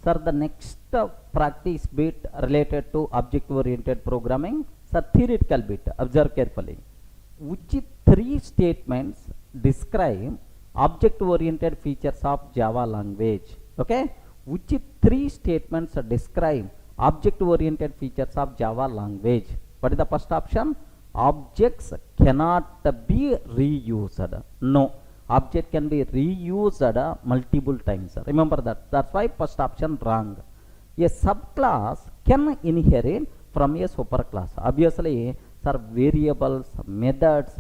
Sir, the next practice bit related to object-oriented programming, sir, theoretical bit. Observe carefully. Which three statements describe object-oriented features of Java language? Okay. Which three statements describe object-oriented features of Java language? What is the first option? Objects cannot be reused. No. Object can be reused multiple times. Remember that. That's why first option wrong. A subclass can inherit from a superclass. Obviously, sir, variables, methods,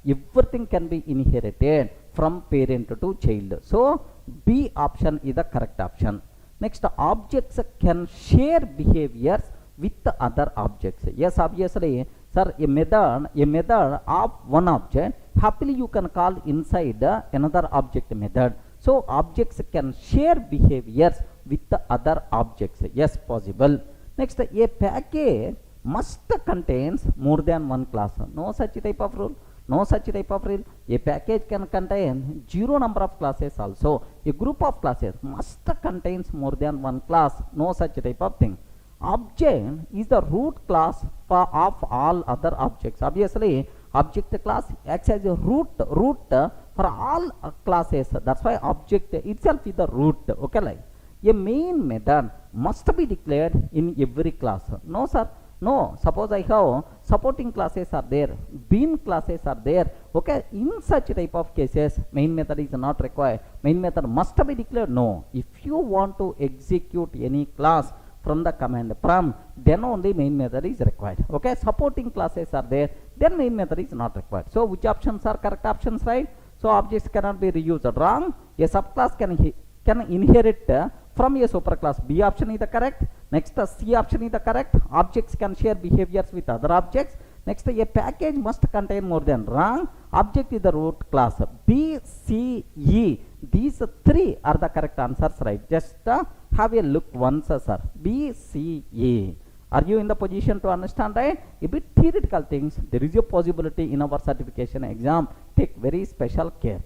everything can be inherited from parent to child. So, B option is the correct option. Next, objects can share behaviors with other objects. Yes, obviously, sir, a method of one object, happily you can call inside another object method. So, objects can share behaviors with the other objects. Yes, possible. Next, a package must contains more than one class. No such type of rule. No such type of rule. A package can contain zero number of classes also. A group of classes must contains more than one class. No such type of thing. Object is the root class of all other objects. Obviously, object class acts as a root for all classes. That's why object itself is the root. Okay, like a main method must be declared in every class. No, sir. No, suppose I have supporting classes are there, bean classes are there. Okay, in such type of cases, main method is not required. Main method must be declared. No, if you want to execute any class from the command prompt, then only main method is required. Okay, supporting classes are there, then main method is not required. So, which options are correct options, right? So, objects cannot be reused. Wrong. A subclass can inherit from a superclass. B option is the correct. Next, C option is the correct. Objects can share behaviors with other objects. Next, a package must contain more than. Wrong. Object is the root class. B, C, E. These three are the correct answers, right? Just have a look once, sir. B, C, E. Are you in the position to understand, right? A bit theoretical things. There is a possibility in our certification exam. Take very special care.